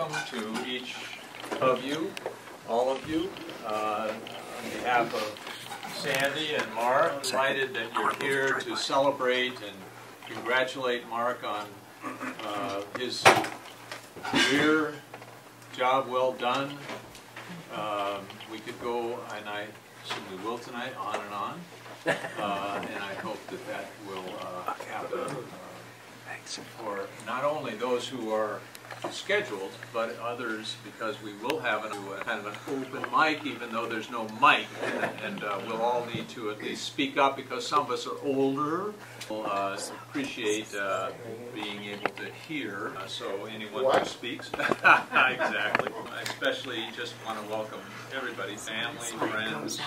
welcome to each of you, all of you, on behalf of Sandy and Mark. I'm delighted that you're here to celebrate and congratulate Mark on his career, job well done. We could go, and I assume we will tonight, on and on. And I hope that that will happen for not only those who are scheduled, but others, because we will have kind of an open mic, even though there's no mic, and we'll all need to at least speak up, because some of us are older. We'll appreciate being able to hear, so anyone who speaks. Exactly. I especially just want to welcome everybody, family, friends,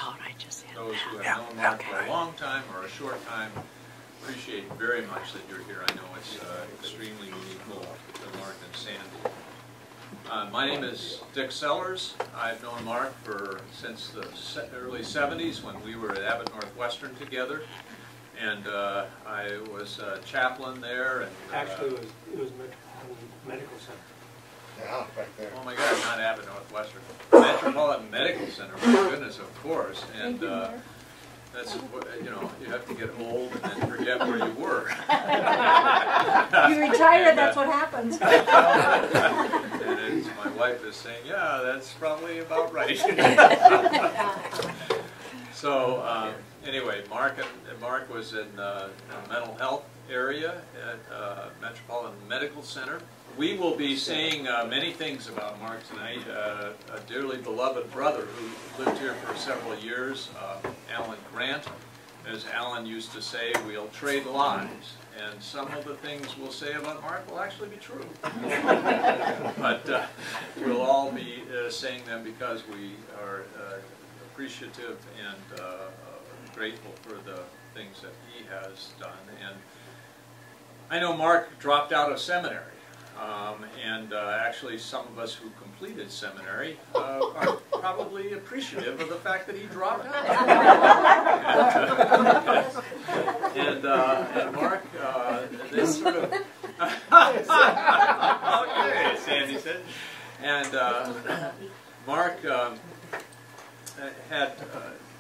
those who have known Mark for a long time or a short time. Appreciate very much that you're here. I know it's extremely meaningful to Mark and Sandy. My name is Dick Sellers. I've known Mark since the early 70s when we were at Abbott Northwestern together, and I was chaplain there. And actually, it was Metropolitan Medical Center. Yeah, right there. Oh my God, not Abbott Northwestern. Metropolitan Medical Center. My goodness, of course. And that's, you know, you have to get old and then forget where you were. You retire, and, that's what happens. And my wife is saying, yeah, that's probably about right. So anyway, Mark was in the mental health area at Metropolitan Medical Center. We will be saying many things about Mark tonight. A dearly beloved brother who lived here for several years, Alan Grant. As Alan used to say, we'll trade lives. And some of the things we'll say about Mark will actually be true. But we'll all be saying them because we are appreciative and grateful for the things that he has done. And I know Mark dropped out of seminary. And actually some of us who completed seminary are probably appreciative of the fact that he dropped out. And Mark, this sort of... Okay, Sandy said. And Mark had,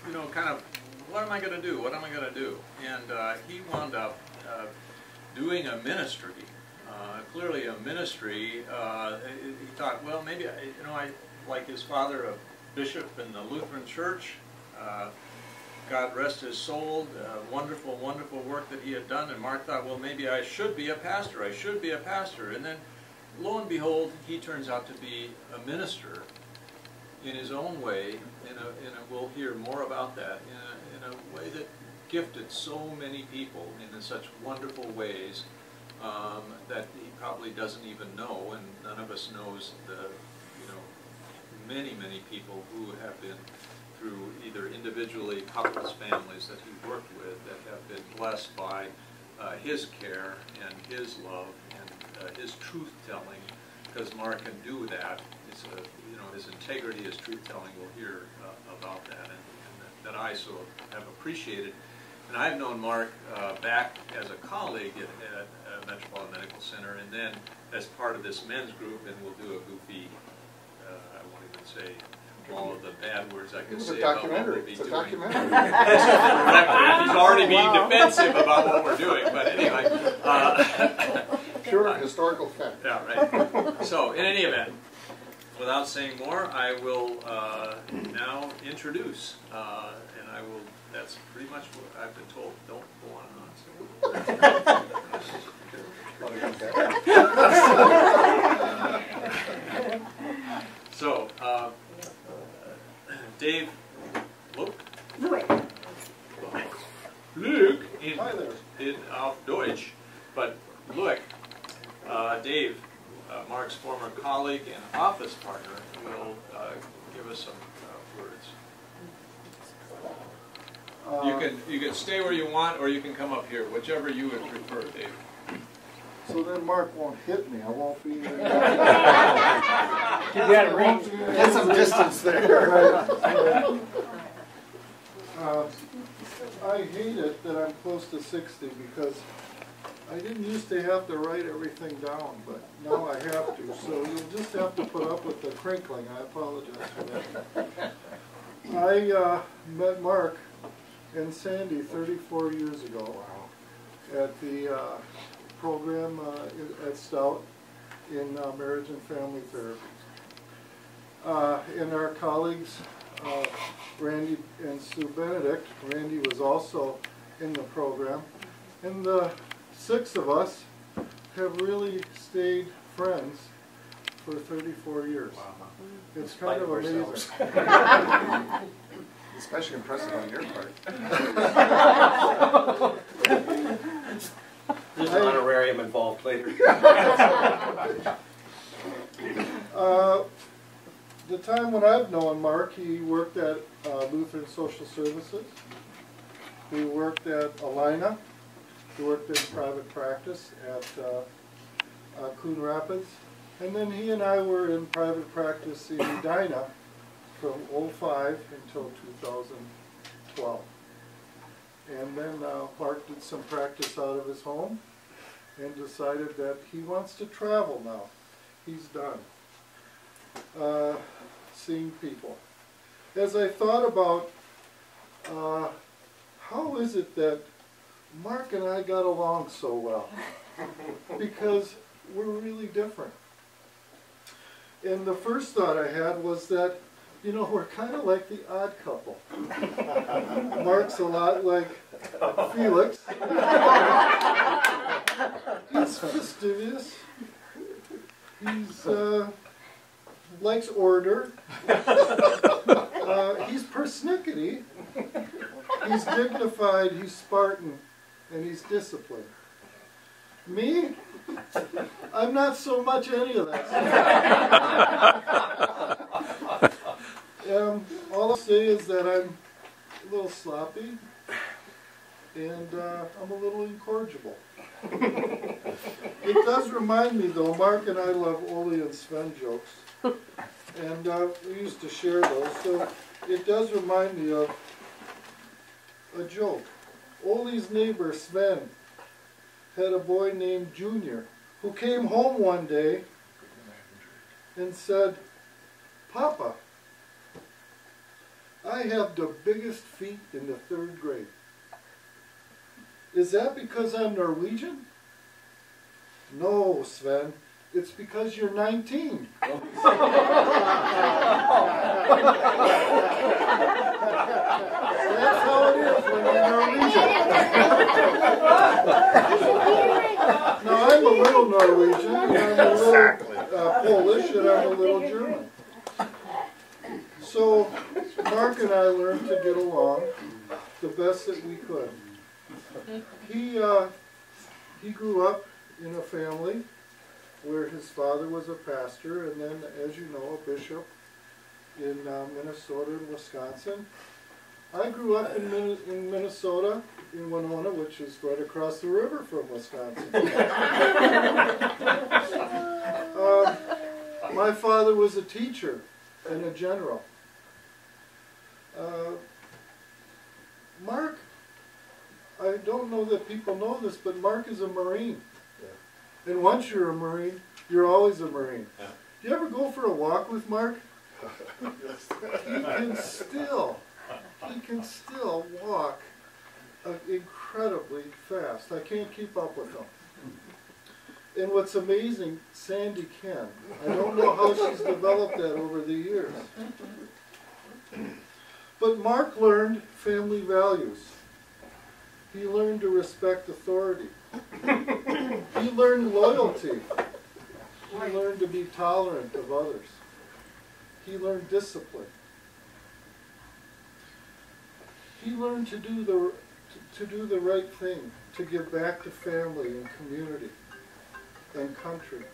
you know, kind of, what am I going to do? What am I going to do? And he wound up doing a ministry. Clearly a ministry. He thought, well, maybe, you know, I, like his father, a bishop in the Lutheran Church. God rest his soul. Wonderful, wonderful work that he had done. And Mark thought, well, maybe I should be a pastor. I should be a pastor. And then, lo and behold, he turns out to be a minister in his own way. We'll hear more about that in a way that gifted so many people in such wonderful ways. That he probably doesn't even know, and none of us knows the, you know, many, many people who have been through either individually, couples, families that he worked with that have been blessed by his care and his love and his truth-telling, because Mark can do that. It's a, you know, his integrity, his truth-telling. We'll hear about that, and that I so have appreciated. And I've known Mark back as a colleague at Metropolitan Medical Center, and then as part of this men's group, and we'll do a goofy, I won't even say all of the bad words I could say about what we'll be doing. It's a documentary. He's already being defensive about what we're doing, but anyway. Pure historical fact. Yeah, right. So, in any event, without saying more, I will now introduce, and I will, that's pretty much what I've been told. Don't go on and on. So, Dave, Luke in auf Deutsch, but Luke, Dave, Mark's former colleague and office partner, will give us some words. You can stay where you want, or you can come up here, whichever you would prefer, Dave. So then Mark won't hit me. I won't be. Get some distance there. I hate it that I'm close to 60 because I didn't used to have to write everything down, but now I have to, so you'll just have to put up with the crinkling. I apologize for that. I met Mark and Sandy 34 years ago at the program at Stout in marriage and family therapy. And our colleagues, Randy and Sue Benedict, Randy was also in the program, and the 6 of us have really stayed friends for 34 years. Wow. It's kind of amazing. Especially impressive on your part. There's an honorarium involved later. The time when I've known Mark, he worked at Lutheran Social Services. He worked at Alina. He worked in private practice at Coon Rapids. And then he and I were in private practice in Edina from 2005 until 2012. And then Mark did some practice out of his home and decided that he wants to travel now. He's done seeing people. As I thought about how is it that Mark and I got along so well? Because we're really different. And the first thought I had was that, you know, we're kind of like the odd couple. Mark's a lot like Felix. He's fastidious. He's likes order. He's persnickety. He's dignified. He's Spartan, and he's disciplined. Me? I'm not so much any of that. All I'll say is that I'm a little sloppy, and I'm a little incorrigible. It does remind me, though, Mark and I love Ole and Sven jokes, and we used to share those, so it does remind me of a joke. Ole's neighbor, Sven, had a boy named Junior who came home one day and said, "Papa, I have the biggest feet in the 3rd grade. Is that because I'm Norwegian?" "No, Sven, it's because you're 19. That's how it is when you're Norwegian. Now, I'm a little Norwegian, and I'm a little Polish, and I'm a little German. So, Mark and I learned to get along the best that we could. He grew up in a family where his father was a pastor, and then, as you know, a bishop in Minnesota and Wisconsin. I grew up in Minnesota, in Winona, which is right across the river from Wisconsin. My father was a teacher and a general. Mark, I don't know that people know this, but Mark is a Marine. Yeah. And once you're a Marine, you're always a Marine. Yeah. Do you ever go for a walk with Mark? He can still walk incredibly fast. I can't keep up with him. And what's amazing, Sandy can. I don't know how she's developed that over the years. But Mark learned family values. He learned to respect authority. He learned loyalty. He learned to be tolerant of others. He learned discipline. He learned to do the right thing, to give back to family and community and country,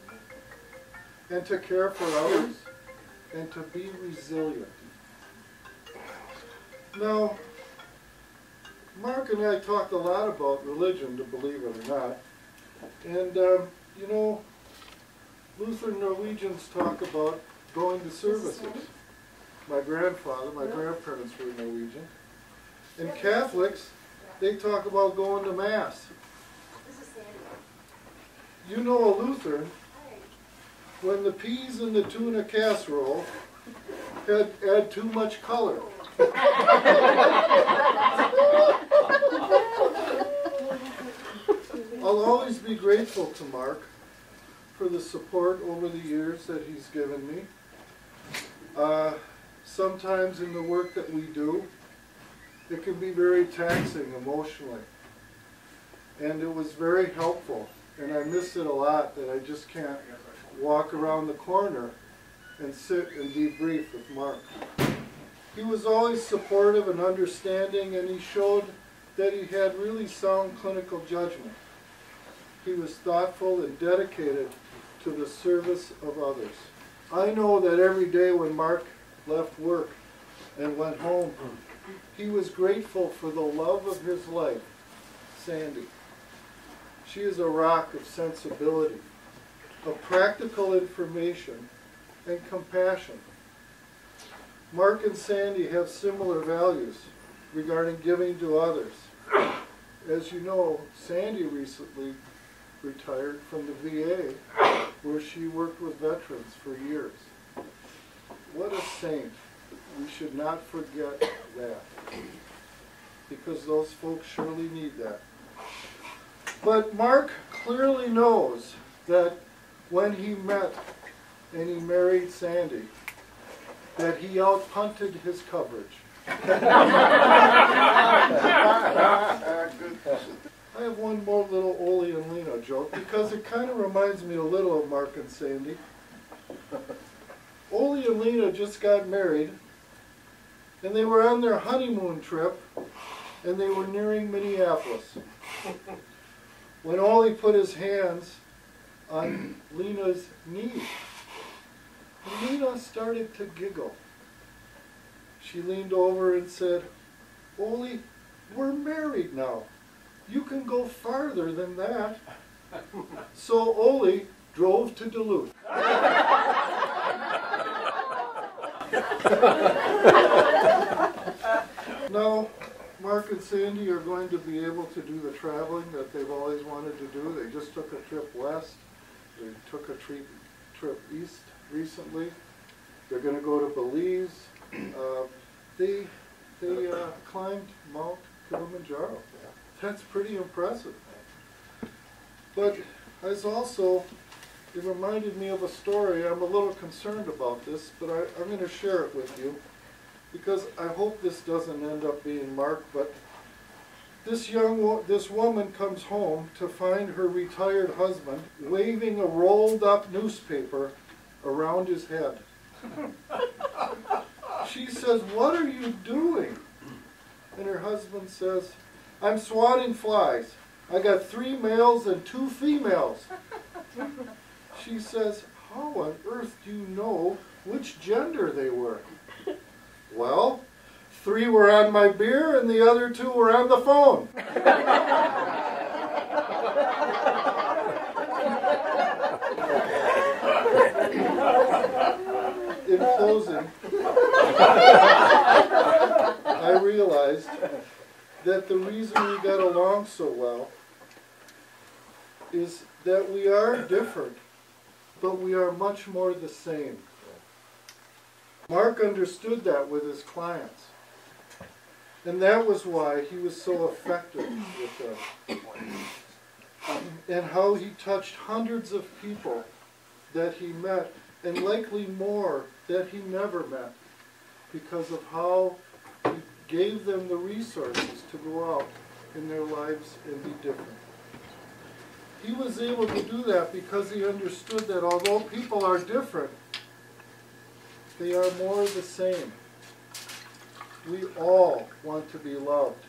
and to care for others, and to be resilient. Now, Mark and I talked a lot about religion, to believe it or not, and you know, Lutheran Norwegians talk about going to services. My grandparents were Norwegian. And Catholics, they talk about going to Mass. you know a Lutheran, when the peas in the tuna casserole add too much color. I'll always be grateful to Mark for the support over the years that he's given me. Sometimes in the work that we do, it can be very taxing emotionally. And it was very helpful, and I miss it a lot that I just can't walk around the corner and sit and debrief with Mark. He was always supportive and understanding, and he showed that he had really sound clinical judgment. He was thoughtful and dedicated to the service of others. I know that every day when Mark left work and went home, he was grateful for the love of his life, Sandy. She is a rock of sensibility, of practical information, and compassion. Mark and Sandy have similar values regarding giving to others. As you know, Sandy recently retired from the VA, where she worked with veterans for years. What a saint. We should not forget that, because those folks surely need that. But Mark clearly knows that when he met and he married Sandy, that he outpunted his coverage. I have one more little Ole and Lena joke, because it kind of reminds me a little of Mark and Sandy. Ole and Lena just got married, and they were on their honeymoon trip, and they were nearing Minneapolis. When Ole put his hands on Lena's knee, and Lena started to giggle. She leaned over and said, "Ole, we're married now. You can go farther than that." So Ole drove to Duluth. Now, Mark and Sandy are going to be able to do the traveling that they've always wanted to do. They just took a trip west. They took a trip east recently. They're going to go to Belize. They climbed Mount Kilimanjaro. That's pretty impressive. But as also, it reminded me of a story. I'm a little concerned about this, but I'm going to share it with you, because I hope this doesn't end up being Mark. But this woman comes home to find her retired husband waving a rolled up newspaper around his head. She says, "What are you doing?" And her husband says, "I'm swatting flies. I got 3 males and 2 females. She says, "How on earth do you know which gender they were?" "Well, 3 were on my beer and the other 2 were on the phone." In closing, I realized that the reason we got along so well is that we are different, but we are much more the same. Mark understood that with his clients, and that was why he was so effective with them, and how he touched hundreds of people that he met, and likely more that he never met, because of how he gave them the resources to go out in their lives and be different. He was able to do that because he understood that although people are different, they are more the same. We all want to be loved,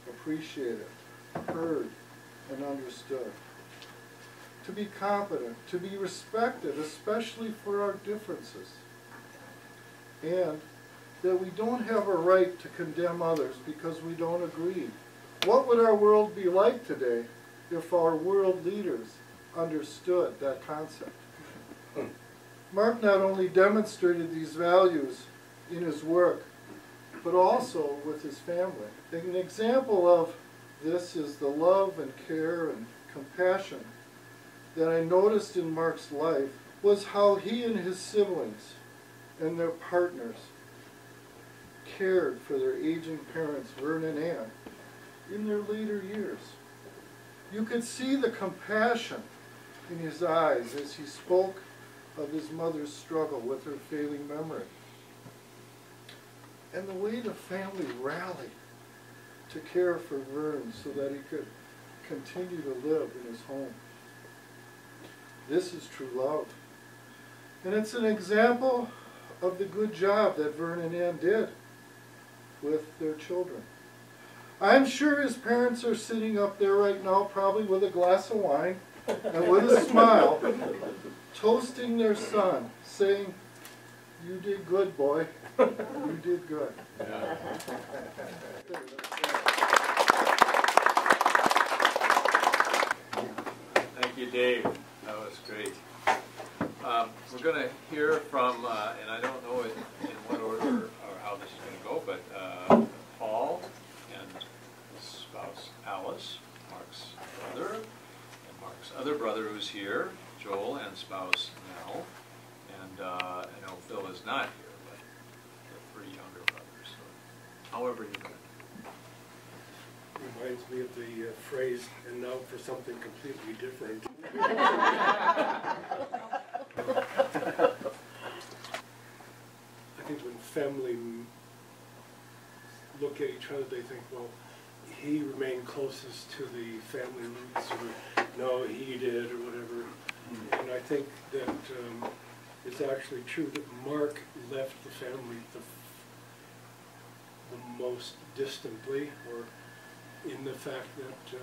appreciated, heard, and understood. To be competent, to be respected, especially for our differences. And that we don't have a right to condemn others because we don't agree. What would our world be like today if our world leaders understood that concept? Mark not only demonstrated these values in his work, but also with his family. An example of this is the love and care and compassion that I noticed in Mark's life was how he and his siblings and their partners cared for their aging parents, Vern and Ann, in their later years. You could see the compassion in his eyes as he spoke of his mother's struggle with her failing memory. And the way the family rallied to care for Vern so that he could continue to live in his home. This is true love. And it's an example of the good job that Vern and Ann did with their children. I'm sure his parents are sitting up there right now, probably with a glass of wine and with a smile, toasting their son, saying, "You did good, boy. You did good." Yeah. Thank you, Dave. That was great. We're going to hear from, and I don't know in what order or how this is going to go, but Paul and his spouse Alice, Mark's brother, and Mark's other brother who's here, Joel, and spouse Nell. And I know Phil is not here, but the three younger brothers. So, however you can. Reminds me of the phrase, "and now for something completely different." I think when family look at each other, they think, well, he remained closest to the family roots, or no, he did, or whatever. And I think that it's actually true that Mark left the family the most distantly, or in the fact that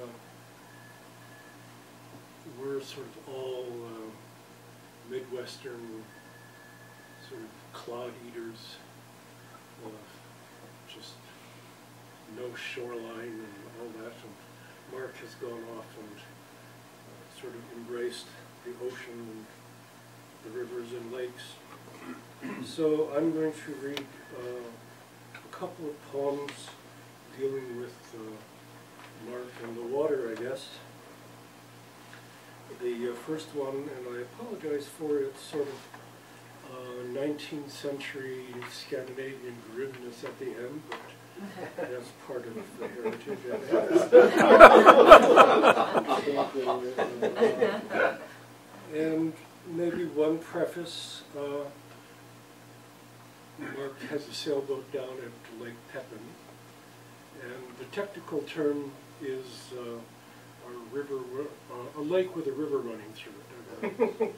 we're sort of all Midwestern sort of clod eaters, just no shoreline and all that. And Mark has gone off and sort of embraced the ocean and the rivers and lakes. So I'm going to read a couple of poems dealing with Mark and the water, I guess. The first one, and I apologize for its sort of 19th century Scandinavian grimness at the end, but that's part of the heritage. And maybe one preface. Mark has a sailboat down at Lake Pepin, and the technical term is a lake with a river running through it.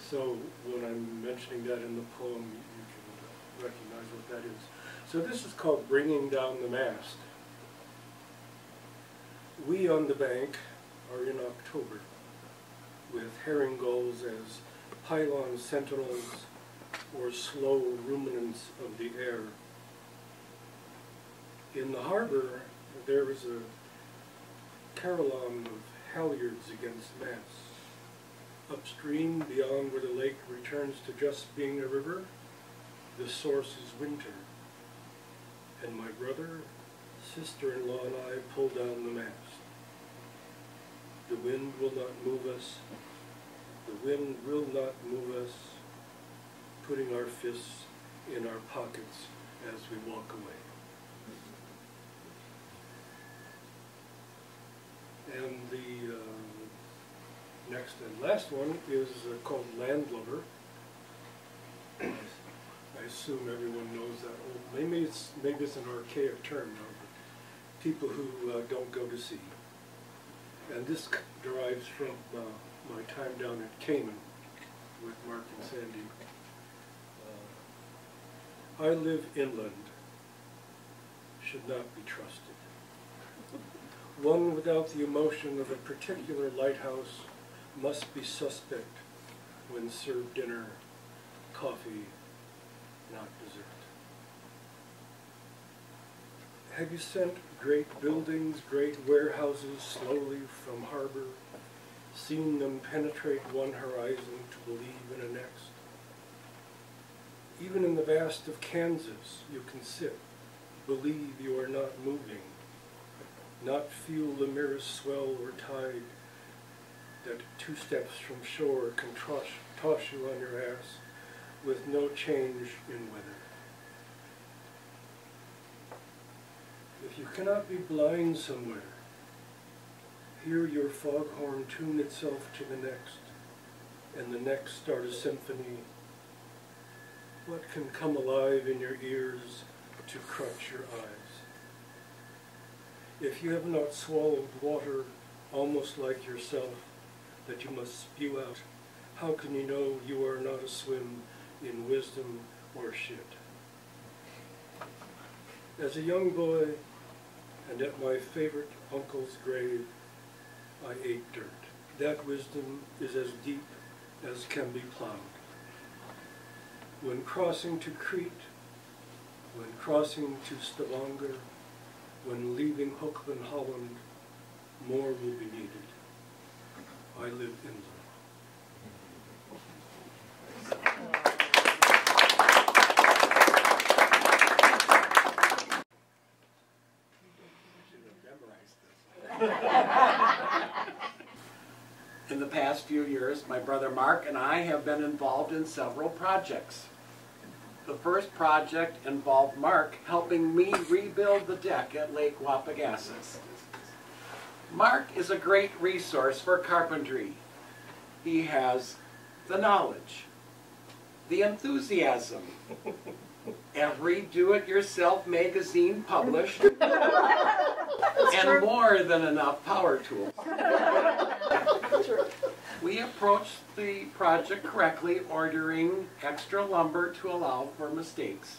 So when I'm mentioning that in the poem, you can recognize what that is. So this is called Bringing Down the Mast. We on the bank are in October, with herring gulls as pylon sentinels or slow ruminants of the air. In the harbor, there is a carillon of halyards against masts. Upstream, beyond where the lake returns to just being a river, the source is winter. And my brother, sister-in-law, and I pull down the mast. The wind will not move us. The wind will not move us, putting our fists in our pockets as we walk away. And the next and last one is called Landlubber. I assume everyone knows that old. Maybe it's an archaic term now, but people who don't go to sea. And this derives from my time down at Cayman with Mark and Sandy. I live inland, should not be trusted. One without the emotion of a particular lighthouse must be suspect when served dinner, coffee, not dessert. Have you sent great buildings, great warehouses slowly from harbor, seen them penetrate one horizon to believe in a next? Even in the vast of Kansas, you can sit, believe you are not moving, not feel the merest swell or tide, that 2 steps from shore can toss you on your ass with no change in weather. If you cannot be blind somewhere, hear your foghorn tune itself to the next, and the next start a symphony. What can come alive in your ears to crutch your eyes? If you have not swallowed water almost like yourself that you must spew out, how can you know you are not aswim in wisdom or shit? As a young boy, and at my favorite uncle's grave, I ate dirt. That wisdom is as deep as can be plowed. When crossing to Crete, when crossing to Stavanger, when leaving Hookland, Holland, more will be needed. I live inland. In the past few years, my brother Mark and I have been involved in several projects. The first project involved Mark helping me rebuild the deck at Lake Wapagasas. Mark is a great resource for carpentry. He has the knowledge, the enthusiasm, every do-it-yourself magazine published, and more than enough power tools. We approached the project correctly, ordering extra lumber to allow for mistakes.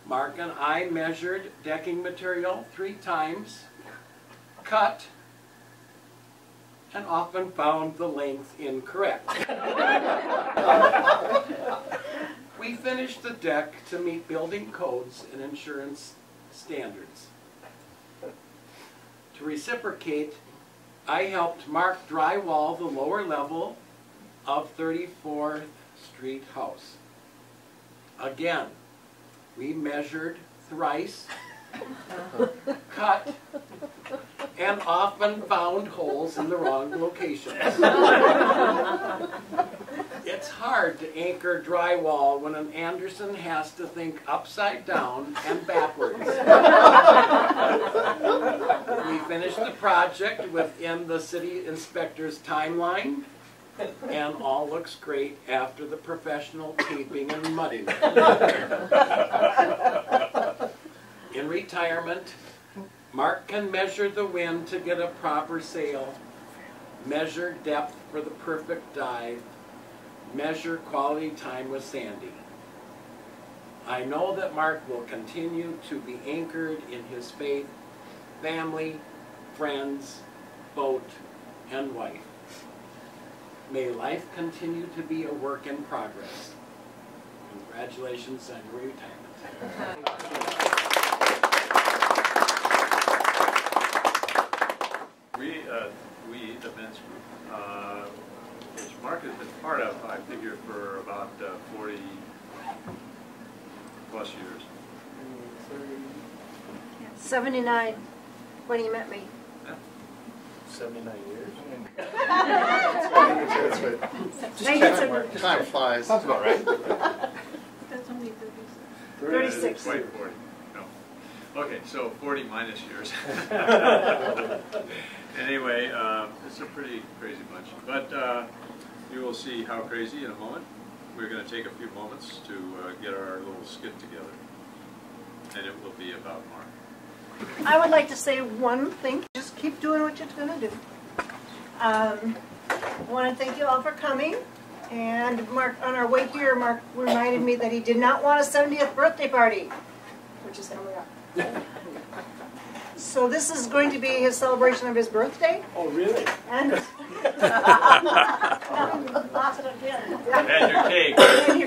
Mark and I measured decking material 3 times, cut, and often found the length incorrect. We finished the deck to meet building codes and insurance standards. To reciprocate, I helped Mark drywall the lower level of 34th Street House. Again, we measured thrice, cut, and often found holes in the wrong locations. It's hard to anchor drywall when an Anderson has to think upside down and backwards. We finished the project within the city inspector's timeline, and all looks great after the professional taping and mudding. In retirement, Mark can measure the wind to get a proper sail, measure depth for the perfect dive, measure quality time with Sandy. I know that Mark will continue to be anchored in his faith, family, friends, boat, and wife. May life continue to be a work in progress. Congratulations on your retirement. We, the men's group, which Mark has been part of, I figure, for about 40 plus years. 79, when he met me. Yeah. 79 years? That's right. 1970. Time flies. Sounds about right. That's only 36. Quite 40. No. Okay, so 40 minus years. Anyway, it's a pretty crazy bunch. But you will see how crazy in a moment. We're going to take a few moments to get our little skit together. And it will be about Mark. I would like to say one thing. Just keep doing what you're going to do. I want to thank you all for coming. And Mark, on our way here, Mark reminded me that he did not want a 70th birthday party, which is coming up. So this is going to be his celebration of his birthday. Oh, really? And lost it again. And your cake. And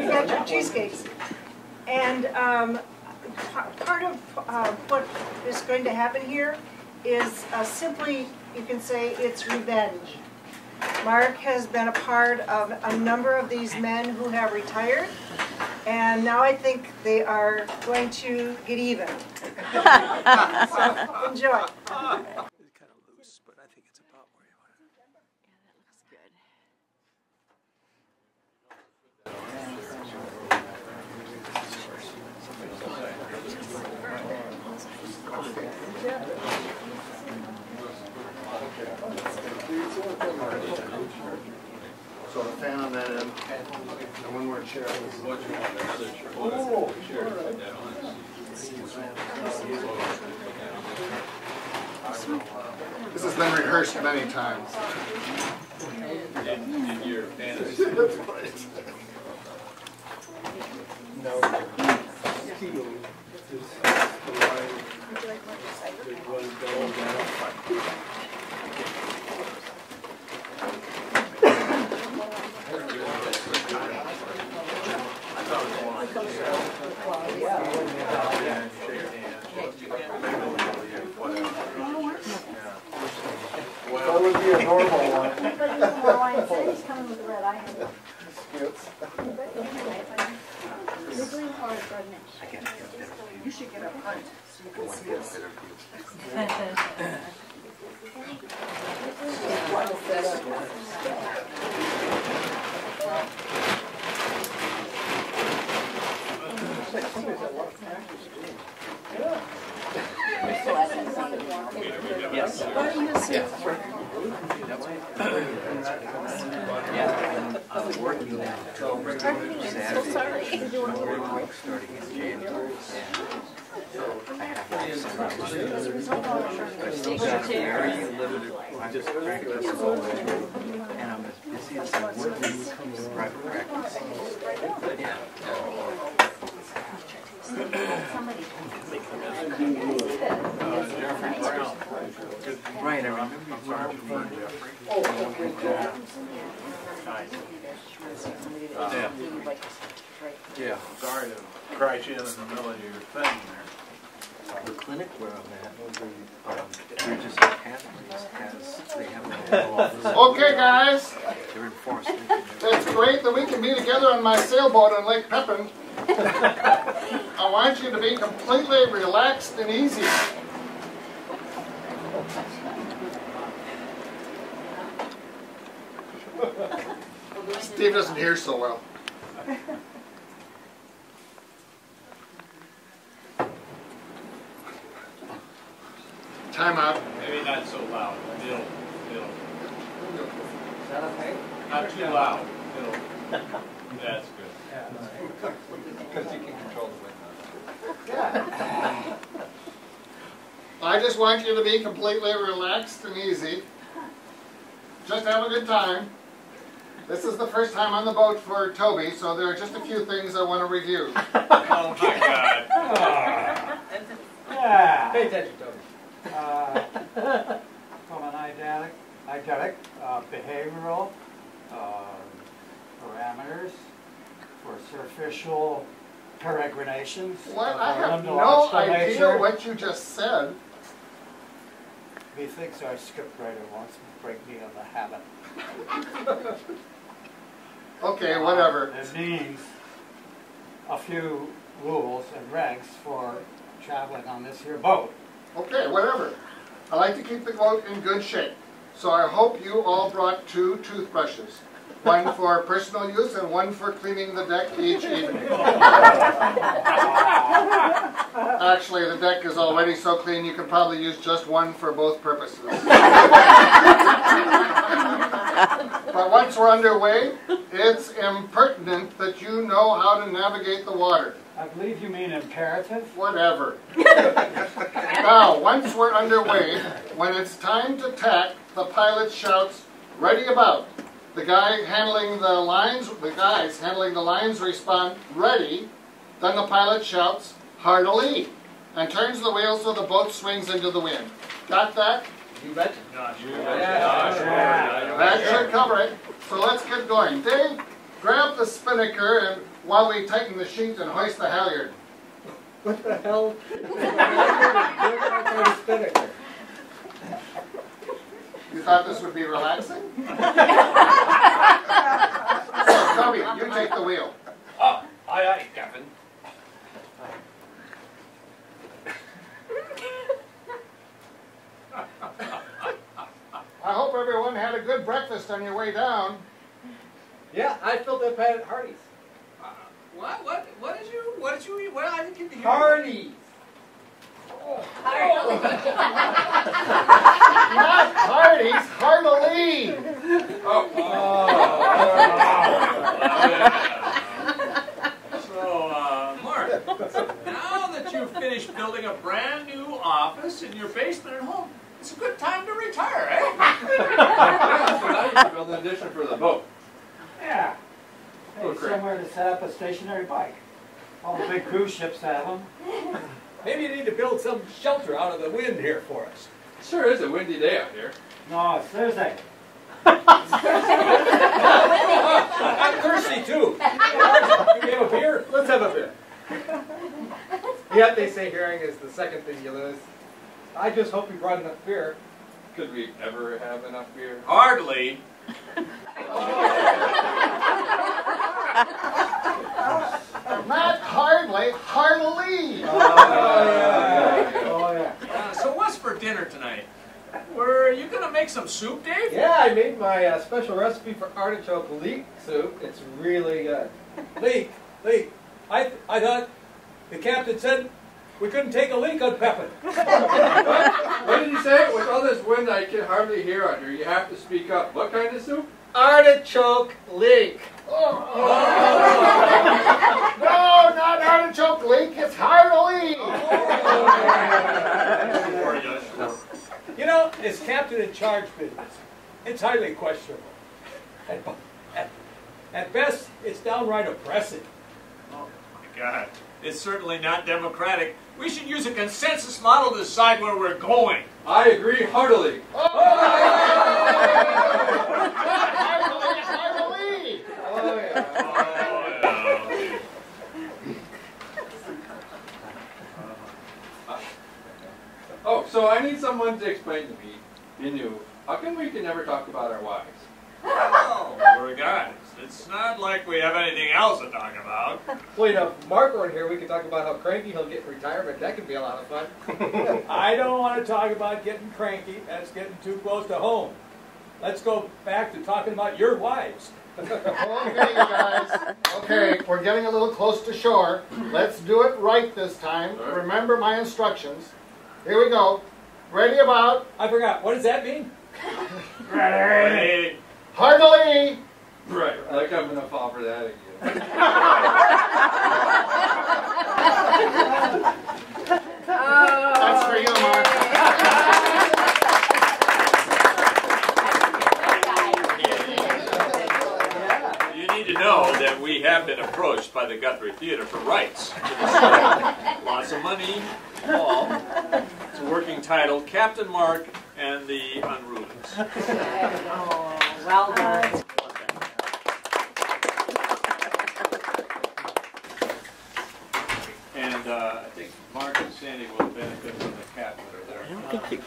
you got your cheesecakes. And part of what is going to happen here is simply, you can say, it's revenge. Mark has been a part of a number of these men who have retired, and now I think they are going to get even. So, enjoy. It's kind of loose, but I think it's about where you want it. one more chair. What you want, another chair? Oh, Chair, all right. put that on. This has been rehearsed many times. In your fantasy. That's right. Now, the keel is the line that runs down. That would be a normal one. Well, I said he's coming with the red. I have it. Skits. You're doing hard, Gardner. You should get up front so you can see us. Yes. Why do you sit? I'm so sorry. Very limited. I just practice all the time, and I'm as busy as I would be private practice. Yeah. Jeffrey Brown. Right, I remember you talking to me, Yeah. Yeah. Sorry to crash in the middle of your thing there. The clinic where I'm at, Regis Academies they have a office. Okay, guys. They're in Forest. It's great that we can be together on my sailboat on Lake Pepin. I want you to be completely relaxed and easy. Steve doesn't hear so well. Time out. Maybe not so loud. Middle. Is that okay? Not too loud. Middle. That's good. Because you can control the wind. Yeah. I just want you to be completely relaxed and easy. Just have a good time. This is the first time on the boat for Toby, so there are just a few things I want to review. Oh my God. Yeah. Pay attention, Toby. From an eidetic, behavioral parameters for superficial peregrinations. What? of I have the no lobster idea nature. what you just said. Methinks our scriptwriter wants to break me of the habit. Okay, whatever. It means a few rules and regs for traveling on this here boat. Okay, whatever. I like to keep the boat in good shape. So I hope you all brought 2 toothbrushes. One for personal use and one for cleaning the deck each evening. Actually, the deck is already so clean you can probably use just one for both purposes. But once we're underway, it's impertinent that you know how to navigate the water. I believe you mean imperative. Whatever. Now, once we're underway, when it's time to tack, the pilot shouts, "Ready about." The guys handling the lines respond, "Ready." Then the pilot shouts, "Hard alee," and turns the wheel so the boat swings into the wind. Got that? You betcha. That should cover it. So let's get going. Dave, grab the spinnaker and while we tighten the sheet and hoist the halyard. What the hell? You thought this would be relaxing? So, Toby, you take the wheel. Oh, aye, Captain. I hope everyone had a good breakfast on your way down. Yeah, I filled that pad at Hardee's. What did you eat? What I didn't get to hear. Hardee's! Not Hardee's, Heart-a-Lee. Oh. Now that you've finished building a brand new office in your basement at home, it's a good time to retire, eh? So now you can build an addition for the boat. Yeah. Oh, Hey, great. somewhere to set up a stationary bike. All the big cruise ships have them. Maybe you need to build some shelter out of the wind here for us. Sure is a windy day out here. No, it's Thursday. I'm thirsty too. You have a beer? Let's have a bit. Yet they say hearing is the second thing you lose. I just hope we brought enough beer. Could we ever have enough beer? Hardly. Not hardly, heartily. Oh, yeah. So what's for dinner tonight? Were you gonna make some soup, Dave? Yeah, I made my special recipe for artichoke leek soup. It's really good. Leak. I thought the captain said we couldn't take a leak on Pepin. What did he say? With all this wind, I can hardly hear under. You have to speak up. What kind of soup? Artichoke leek. No, not artichoke leek, it's heartily. You know, it's captain in charge business. It's highly questionable. At best, it's downright oppressive. Oh my God. It's certainly not democratic. We should use a consensus model to decide where we're going. I agree heartily. Heartily. Oh, yeah. Oh, so I need someone to explain to me, how come we can never talk about our wives? Oh, we're guys. It's not like we have anything else to talk about. Well, if Mark were in here, we could talk about how cranky he'll get in retirement. That could be a lot of fun. I don't want to talk about getting cranky. That's getting too close to home. Let's go back to talking about your wives. Okay, you guys. Okay, we're getting a little close to shore. Let's do it right this time. Remember my instructions. Here we go. Ready about. I forgot. What does that mean? Hey. Heartily. Right, like I'm going to fall for that again. That's for you, Mark. You need to know that we have been approached by the Guthrie Theater for rights. Lots of money involved. It's a working title, Captain Mark and the Unrulings. Oh, well done. And I think Mark and Sandy will benefit from the cat litter there. I don't think you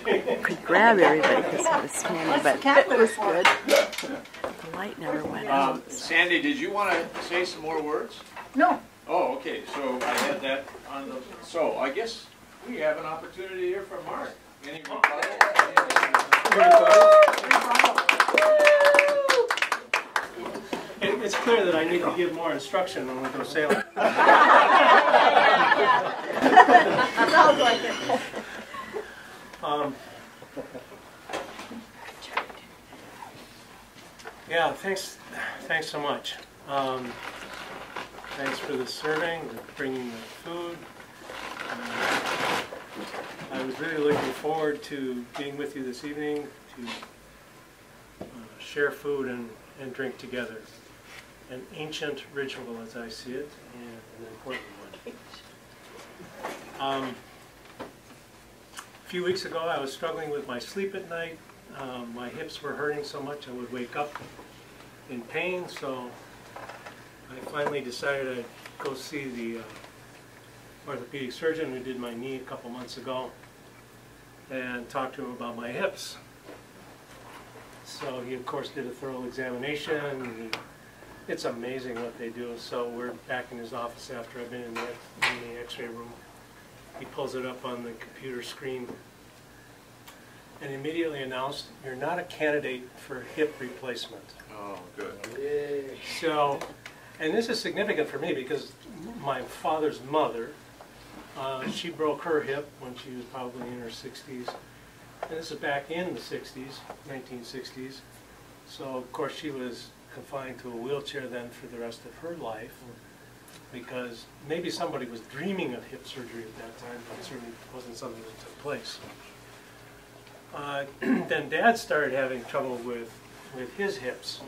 could grab everybody because I was standing, but it was good. The light never went out. Sandy, did you want to say some more words? No. Oh, okay, so I had that on the, so I guess we have an opportunity here for Mark. Any rebuttal? It's clear that I need to give more instruction when we go sailing. Sounds like it. Yeah, thanks so much. Thanks for the serving, bringing the food. I was really looking forward to being with you this evening to share food and drink together. An ancient ritual as I see it, and an important one. A few weeks ago I was struggling with my sleep at night. My hips were hurting so much I would wake up in pain, so I finally decided I'd go see the orthopedic surgeon who did my knee a couple months ago and talk to him about my hips. So he of course did a thorough examination. It's amazing what they do. So we're back in his office after I've been in the x-ray room. He pulls it up on the computer screen and immediately announced, "You're not a candidate for hip replacement." Oh, good. Yay. So, and this is significant for me because my father's mother, she broke her hip when she was probably in her 60s. And this is back in the 60s, 1960s. So, of course, she was confined to a wheelchair then for the rest of her life. because maybe somebody was dreaming of hip surgery at that time, but it certainly wasn't something that took place. Then Dad started having trouble with his hips.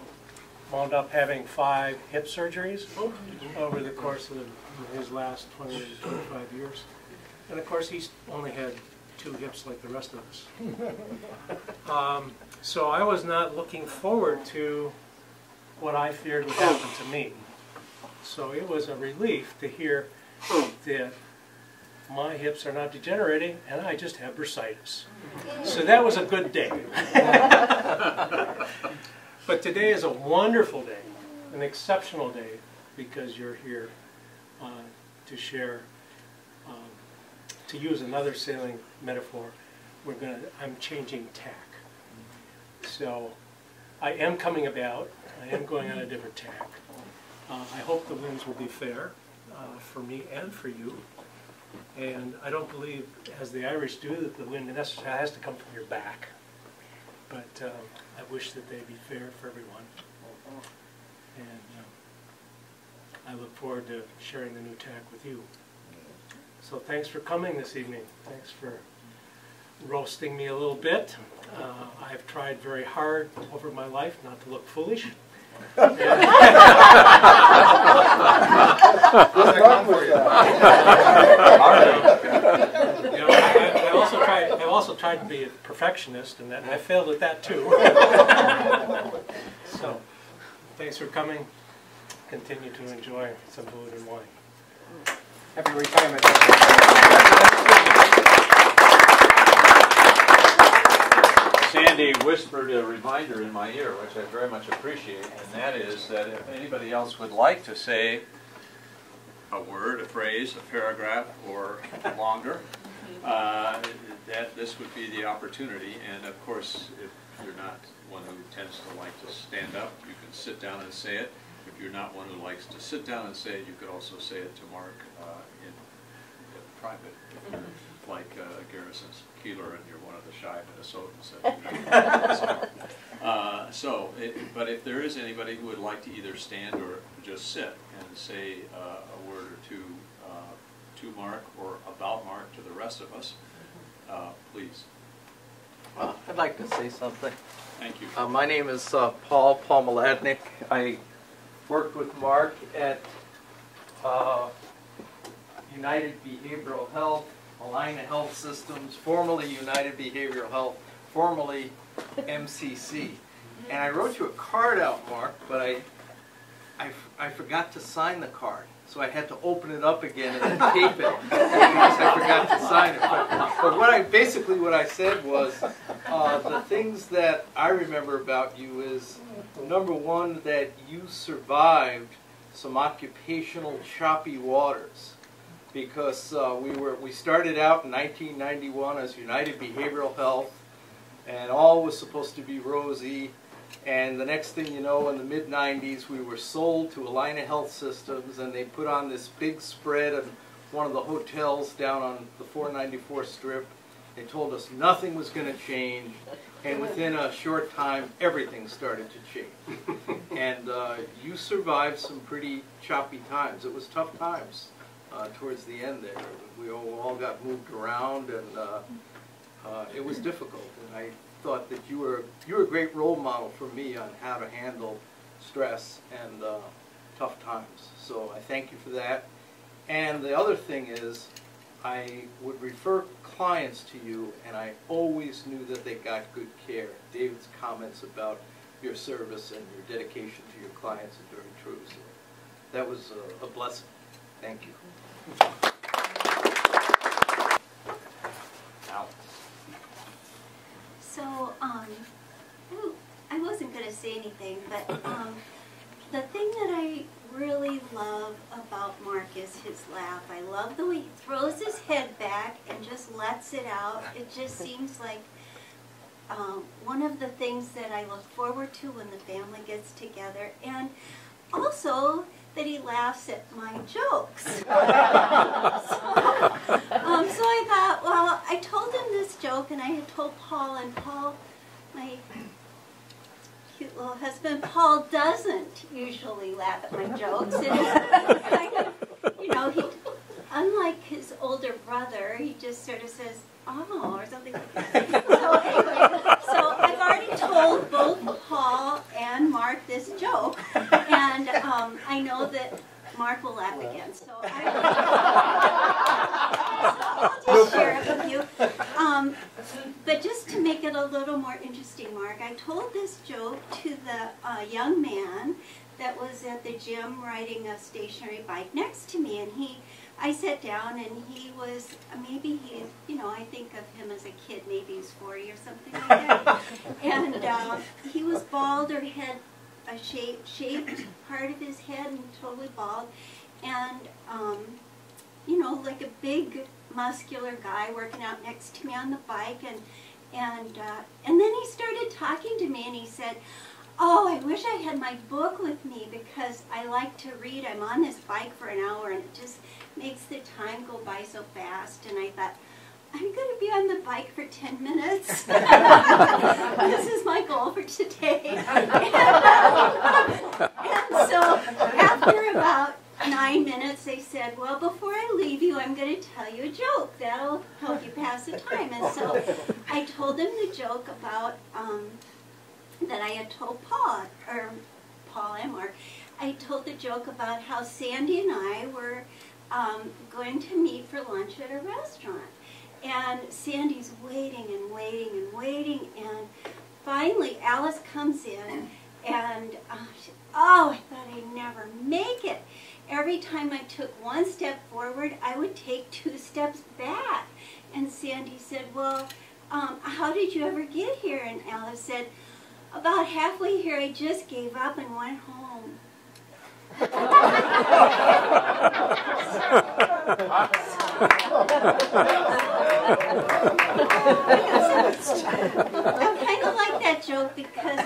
Wound up having 5 hip surgeries over the course of his last 20 to 25 years. And of course, he's only had 2 hips like the rest of us. So I was not looking forward to what I feared would happen to me. So it was a relief to hear that my hips are not degenerating and I just have bursitis. So that was a good day. But today is a wonderful day, an exceptional day, because you're here to share, to use another sailing metaphor, I'm changing tack. So I am coming about, I am going on a different tack. I hope the winds will be fair for me and for you. And I don't believe, as the Irish do, that the wind necessarily has to come from your back. But I wish that they be fair for everyone. And I look forward to sharing the new tack with you. So thanks for coming this evening. Thanks for roasting me a little bit. I've tried very hard over my life not to look foolish. I've also tried to be a perfectionist, and I failed at that too. So, thanks for coming. Continue to enjoy some food and wine. Happy retirement. Sandy whispered a reminder in my ear, which I very much appreciate, and that is that if anybody else would like to say a word, a phrase, a paragraph, or longer, that this would be the opportunity. And of course, if you're not one who tends to like to stand up, you can sit down and say it. If you're not one who likes to sit down and say it, you could also say it to Mark in private. If you're like Garrison's Keeler and you're one of the shy Minnesotans. But if there is anybody who would like to either stand or just sit and say a word or two to Mark or about Mark to the rest of us, please. I'd like to say something. Thank you. My name is Paul Maladnik. I worked with Mark at United Behavioral Health, Allina Health Systems, formerly United Behavioral Health, formerly MCC. And I wrote you a card out, Mark, but I forgot to sign the card. So I had to open it up again and then tape it because I forgot to sign it. But what I said was the things that I remember about you is, number one, that you survived some occupational choppy waters. Because we started out in 1991 as United Behavioral Health, and all was supposed to be rosy. And the next thing you know, in the mid-90s, we were sold to Allina Health Systems, and they put on this big spread of one of the hotels down on the 494 Strip. They told us nothing was going to change, and within a short time, everything started to change. And you survived some pretty choppy times. It was tough times. Towards the end there. We all got moved around, and it was difficult. And I thought that you were a great role model for me on how to handle stress and tough times. So I thank you for that. And the other thing is, I would refer clients to you, and I always knew that they got good care. David's comments about your service and your dedication to your clients is very true. So that was a blessing. Thank you. So, I wasn't going to say anything, but the thing that I really love about Mark is his laugh. I love the way he throws his head back and just lets it out. It just seems like one of the things that I look forward to when the family gets together. And also, that he laughs at my jokes. So I thought, well, I told him this joke, and I had told Paul, and Paul, my cute little husband, Paul doesn't usually laugh at my jokes. And it's kind of says, oh, or something like that. So anyway, so I've already told both Paul and Mark this joke, and I know that Mark will laugh again, so I'll just share it with you. But just to make it a little more interesting, Mark, I told this joke to the young man that was at the gym riding a stationary bike next to me, and I sat down and he was, maybe he, you know, I think of him as a kid, maybe he's 40 or something like that, and he was bald or had a shaved part of his head and totally bald, and you know, like a big muscular guy working out next to me on the bike, and then he started talking to me and he said, oh, I wish I had my book with me because I like to read. I'm on this bike for an hour and it just makes the time go by so fast. And I thought, I'm going to be on the bike for 10 minutes. This is my goal for today. And so after about 9 minutes, they said, well, before I leave you, I'm going to tell you a joke. That'll help you pass the time. And so I told them the joke about that I had told Paul and Mark. I told the joke about how Sandy and I were going to meet for lunch at a restaurant. And Sandy's waiting and waiting and waiting, and finally Alice comes in, and oh, I thought I'd never make it. Every time I took one step forward, I would take 2 steps back. And Sandy said, well, how did you ever get here? And Alice said, about halfway here, I just gave up and went home. I'm kind of like that joke because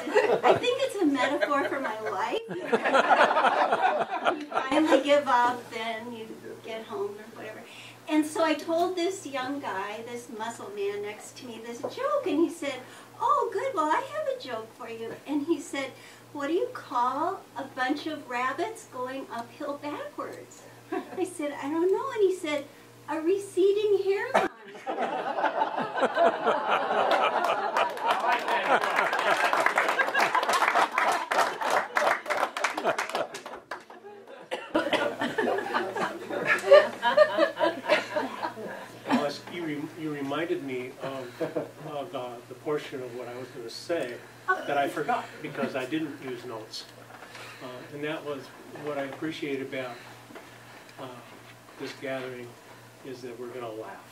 I think it's a metaphor for my life. You finally give up, then you get home or whatever. And so I told this young guy, this muscle man next to me, this joke, and he said, oh, good, well, I have a joke for you. And he said, what do you call a bunch of rabbits going uphill backwards? I said, I don't know. And he said, a receding hairline. Alice, you reminded me of the portion of what I was going to say that I forgot because I didn't use notes. And that was what I appreciate about this gathering is that we're going to laugh.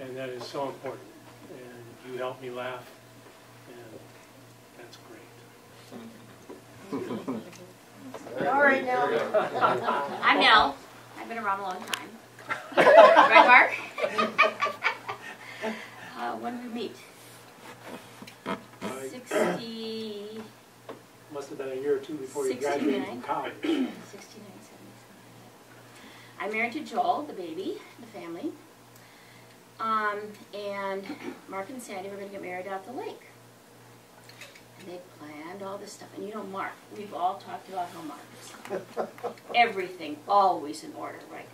And that is so important. And you helped me laugh, and that's great. All right, Nell. I'm Nell. I've been around a long time. Right, Mark? When did we meet? 60... Must have been a year or two before you graduated from college. 69, 70. I'm married to Joel, the baby, the family. And Mark and Sandy were going to get married out the lake. And they planned all this stuff. And you know Mark, we've all talked about how Mark is. Everything always in order, right?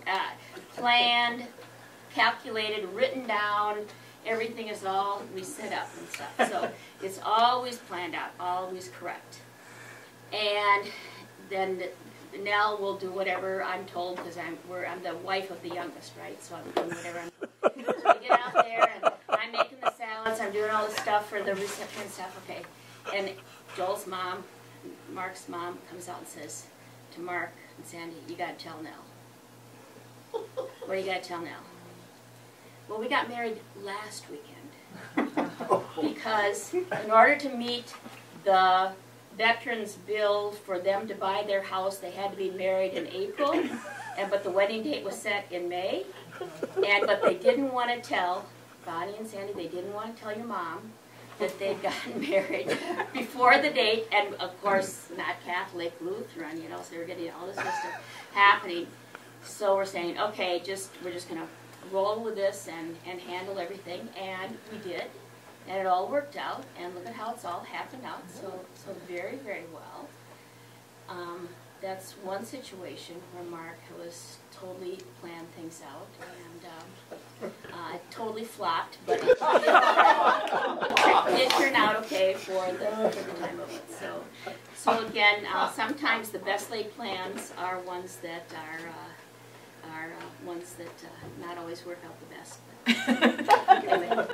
Planned, calculated, written down. Everything is all we set up and stuff. So it's always planned out, always correct. And then Nell will do whatever I'm told because I'm the wife of the youngest, right? So I'm doing whatever I'm told. So we get out there and I'm making the salads, I'm doing all the stuff for the reception and stuff, okay. And Joel's mom, Mark's mom, comes out and says to Mark and Sandy, you gotta tell Nell. What do you gotta tell Nell? Well, we got married last weekend because in order to meet the veterans bill for them to buy their house, they had to be married in April, but the wedding date was set in May, but they didn't want to tell, Bonnie and Sandy, they didn't want to tell your mom that they'd gotten married before the date, and of course, not Catholic, Lutheran, you know, so they were getting all this stuff happening. So we're saying, okay, we're just going to roll with this and handle everything, and we did. And it all worked out, and look at how it's all happened out, so very, very well. that's one situation where Mark was totally planned things out, and totally flopped, but it did turn out okay for the time of it. So again, sometimes the best laid plans are ones that are ones that not always work out the best. But anyway.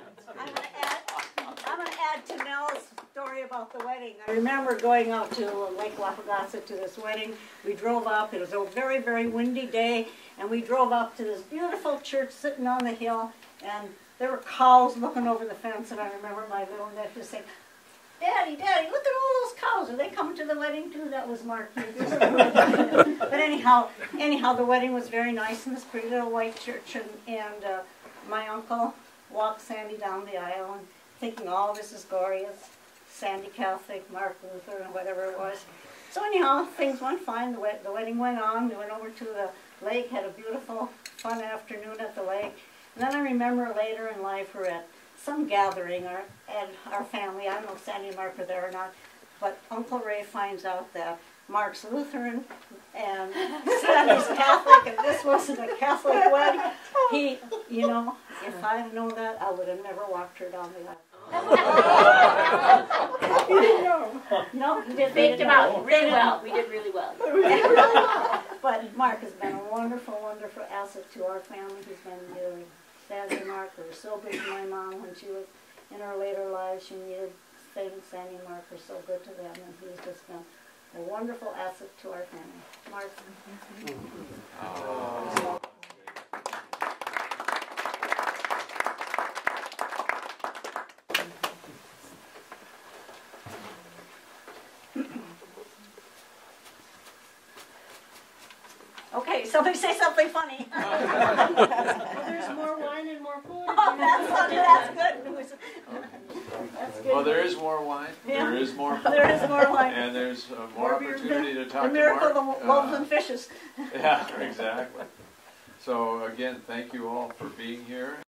I'm going to add to Nell's story about the wedding. I remember going out to Lake Lapagasa to this wedding. We drove up. It was a very, very windy day, and we drove up to this beautiful church sitting on the hill, and there were cows looking over the fence, and I remember my little nephew saying, Daddy, Daddy, look at all those cows. Are they coming to the wedding too? That was Mark. But anyhow, the wedding was very nice in this pretty little white church, and my uncle walked Sandy down the aisle, and thinking, oh, this is glorious. Sandy Catholic, Mark Luther, and whatever it was. So anyhow, things went fine. The wedding went on. We went over to the lake, had a beautiful, fun afternoon at the lake. And then I remember later in life we're at some gathering, and our family, I don't know if Sandy and Mark were there or not, but Uncle Ray finds out that Mark's Lutheran and Sandy's Catholic, and this wasn't a Catholic wedding. He, you know, if I had known that, I would have never walked her down the aisle. He didn't know. No, he didn't. Faked him out really well. We did really well. But Mark has been a wonderful, wonderful asset to our family. He's been really Sandy and Mark were so good to my mom when she was in her later life. She needed Sandy and Mark were so good to them, and he's just been a wonderful asset to our family. Mark. Okay, somebody say something funny. Well, there's more wine and more food. Oh, that's good. That's good. Well, there is more wine. Yeah. There is more. There is more wine. And there's more opportunity to talk the miracle to Mark. of loaves and fishes. Yeah, exactly. So again, thank you all for being here.